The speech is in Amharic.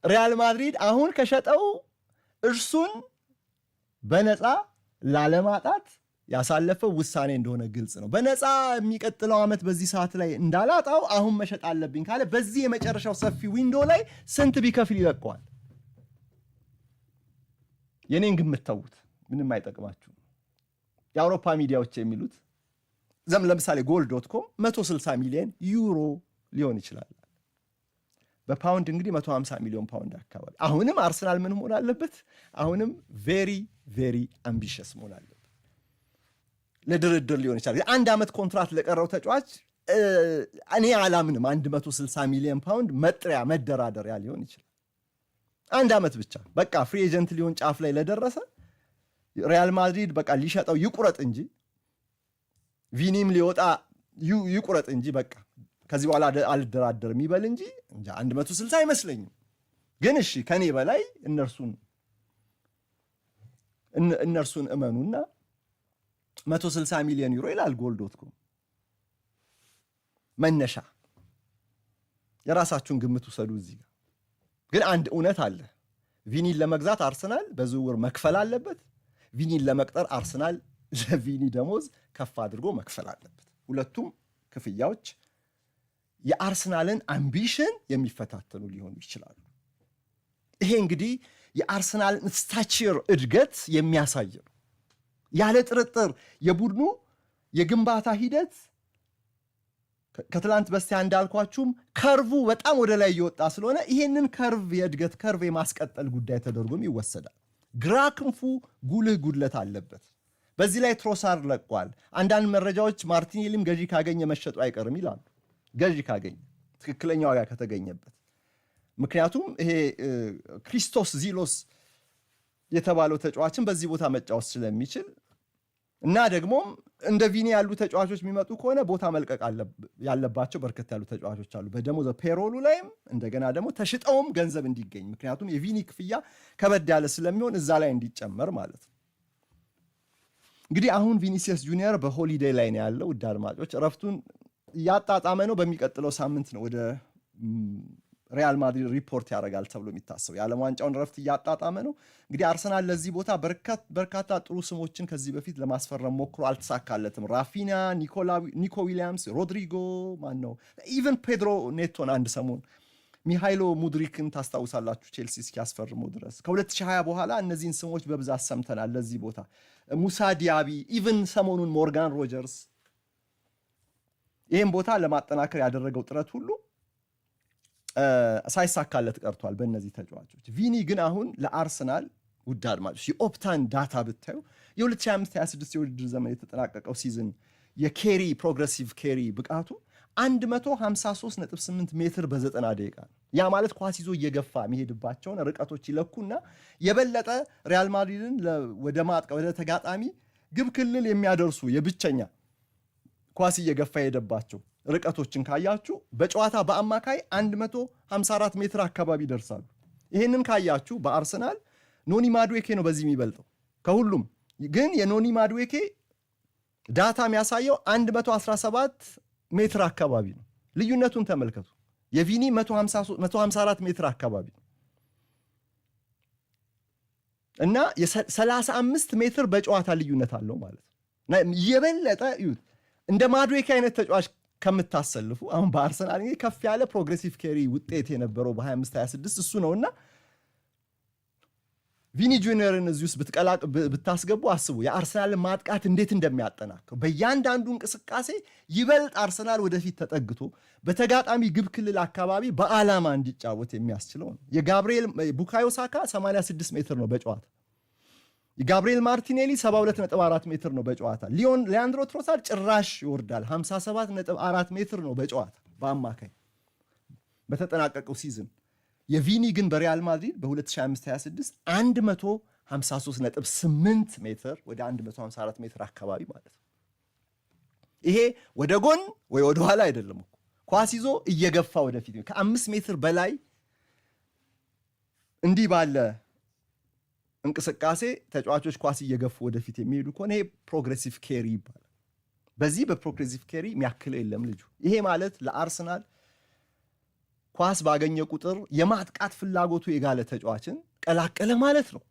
ሪያል ማድሪድ አሁን ከሸጠው እርሱን በነፃ ላለማጣት ያሳለፈው ውሳኔ እንደሆነ ግልጽ ነው። በነፃ የሚቀጥለው ዓመት በዚህ ሰዓት ላይ እንዳላጣው አሁን መሸጥ አለብኝ ካለ በዚህ የመጨረሻው ሰፊ ዊንዶ ላይ ስንት ቢከፍል ይለቀዋል? የኔን ግምት ተውት፣ ምንም አይጠቅማችሁ። የአውሮፓ ሚዲያዎች የሚሉት ለምሳሌ goal.com 160 ሚሊዮን ዩሮ ሊሆን ይችላል። በፓውንድ እንግዲህ 150 ሚሊዮን ፓውንድ አካባቢ። አሁንም አርሰናል ምን መሆን አለበት? አሁንም ቬሪ ቬሪ አምቢሽስ መሆን አለበት። ለድርድር ሊሆን ይችላል። አንድ ዓመት ኮንትራት ለቀረው ተጫዋች እኔ አላምንም 160 ሚሊዮን ፓውንድ መጥሪያ መደራደሪያ ሊሆን ይችላል። አንድ ዓመት ብቻ በቃ ፍሪ ኤጀንት ሊሆን ጫፍ ላይ ለደረሰ ሪያል ማድሪድ በቃ ሊሸጠው ይቁረጥ እንጂ ቪኒም ሊወጣ ይቁረጥ እንጂ በቃ ከዚህ በኋላ አልደራደርም ይበል እንጂ 160 አይመስለኝም። ግን እሺ ከኔ በላይ እነርሱን እመኑና 160 ሚሊዮን ዩሮ ይላል goal.com መነሻ። የራሳችሁን ግምት ውሰዱ። እዚህ ጋር ግን አንድ እውነት አለ። ቪኒን ለመግዛት አርሰናል በዝውውር መክፈል አለበት። ቪኒን ለመቅጠር አርሰናል ለቪኒ ደሞዝ ከፍ አድርጎ መክፈል አለበት። ሁለቱም ክፍያዎች የአርሰናልን አምቢሽን የሚፈታተኑ ሊሆኑ ይችላሉ። ይሄ እንግዲህ የአርሰናልን ስታቸር እድገት የሚያሳይ ነው። ያለ ጥርጥር የቡድኑ የግንባታ ሂደት ከትላንት በስቲያ እንዳልኳችሁም ከርቭ በጣም ወደ ላይ እየወጣ ስለሆነ ይሄንን ከርቭ የእድገት ከርቭ የማስቀጠል ጉዳይ ተደርጎም ይወሰዳል። ግራ ክንፉ ጉልህ ጉድለት አለበት። በዚህ ላይ ትሮሳር ለቋል። አንዳንድ መረጃዎች ማርቲኔሊም ገዢ ካገኘ መሸጡ አይቀርም ይላሉ። ገዢ ካገኘ ትክክለኛ ዋጋ ከተገኘበት። ምክንያቱም ይሄ ክሪስቶስ ዚሎስ የተባለው ተጫዋችን በዚህ ቦታ መጫወት ስለሚችል እና ደግሞም እንደ ቪኒ ያሉ ተጫዋቾች የሚመጡ ከሆነ ቦታ መልቀቅ ያለባቸው በርከት ያሉ ተጫዋቾች አሉ። በደሞዝ ፔሮሉ ላይም እንደገና ደግሞ ተሽጠውም ገንዘብ እንዲገኝ፣ ምክንያቱም የቪኒ ክፍያ ከበድ ያለ ስለሚሆን እዛ ላይ እንዲጨመር ማለት ነው። እንግዲህ አሁን ቪኒሲየስ ጁኒየር በሆሊዴይ ላይ ነው ያለው። ውድ አድማጮች እረፍቱን እያጣጣመ ነው። በሚቀጥለው ሳምንት ነው ወደ ሪያል ማድሪድ ሪፖርት ያደርጋል ተብሎ የሚታሰው። የዓለም ዋንጫውን ረፍት እያጣጣመ ነው። እንግዲህ አርሰናል ለዚህ ቦታ በርካታ ጥሩ ስሞችን ከዚህ በፊት ለማስፈረም ሞክሮ አልተሳካለትም። ራፊና፣ ኒኮ ዊሊያምስ፣ ሮድሪጎ ኢቨን ፔድሮ ኔቶን አንድ ሰሞን ሚሃይሎ ሙድሪክን ታስታውሳላችሁ ቼልሲ እስኪያስፈርመው ድረስ። ከ2020 በኋላ እነዚህን ስሞች በብዛት ሰምተናል ለዚህ ቦታ። ሙሳ ዲያቢ፣ ኢቨን ሰሞኑን ሞርጋን ሮጀርስ። ይህም ቦታ ለማጠናከር ያደረገው ጥረት ሁሉ ሳይሳካለት ቀርቷል በእነዚህ ተጫዋቾች። ቪኒ ግን አሁን ለአርሰናል ውድ አድማጮች የኦፕታን ዳታ ብታዩ የ2025/26 የውድድር ዘመን የተጠናቀቀው ሲዝን የኬሪ ፕሮግሬሲቭ ኬሪ ብቃቱ 153.8 ሜትር በ90 ደቂቃ ነው። ያ ማለት ኳስ ይዞ እየገፋ የሚሄድባቸውን ርቀቶች ይለኩና የበለጠ ሪያል ማድሪድን ወደ ተጋጣሚ ግብ ክልል የሚያደርሱ የብቸኛ ኳስ እየገፋ የሄደባቸው ርቀቶችን ካያችሁ በጨዋታ በአማካይ 154 ሜትር አካባቢ ይደርሳሉ። ይህንን ካያችሁ በአርሰናል ኖኒ ማዱዌኬ ነው በዚህ የሚበልጠው ከሁሉም። ግን የኖኒ ማዱዌኬ ዳታ የሚያሳየው 117 ሜትር አካባቢ ነው። ልዩነቱን ተመልከቱ። የቪኒ 154 ሜትር አካባቢ ነው እና የ35 ሜትር በጨዋታ ልዩነት አለው ማለት ነው። የበለጠ ይሁት እንደ ማዱዌኬ አይነት ተጫዋች ከምታሰልፉ አሁን በአርሰናል እንግዲህ ከፍ ያለ ፕሮግሬሲቭ ኬሪ ውጤት የነበረው በ25/26 እሱ ነውና ቪኒ ጁኒየርን እዚህ ውስጥ ብታስገቡ አስቡ የአርሰናልን ማጥቃት እንዴት እንደሚያጠናክር። በእያንዳንዱ እንቅስቃሴ ይበልጥ አርሰናል ወደፊት ተጠግቶ በተጋጣሚ ግብ ክልል አካባቢ በዓላማ እንዲጫወት የሚያስችለው ነው። ቡካዮ ሳካ 86 ሜትር ነው በጨዋታ። የጋብሪኤል ማርቲኔሊ 72.4 ሜትር ነው በጨዋታ። ሊያንድሮ ትሮሳርድ ጭራሽ ይወርዳል 57.4 ሜትር ነው በጨዋታ በአማካይ በተጠናቀቀው ሲዝን። የቪኒ ግን በሪያል ማድሪድ በ2025/26 153.8 ሜትር ወደ 154 ሜትር አካባቢ ማለት ነው። ይሄ ወደ ጎን ወይ ወደ ኋላ አይደለም እኮ ኳስ ይዞ እየገፋ ወደፊት ከ5 ሜትር በላይ እንዲህ ባለ እንቅስቃሴ ተጫዋቾች ኳስ እየገፉ ወደፊት የሚሄዱ ከሆነ ይሄ ፕሮግሬሲቭ ኬሪ ይባላል። በዚህ በፕሮግሬሲቭ ኬሪ የሚያክለው የለም ልጁ። ይሄ ማለት ለአርሰናል ኳስ ባገኘ ቁጥር የማጥቃት ፍላጎቱ የጋለ ተጫዋችን ቀላቀለ ማለት ነው።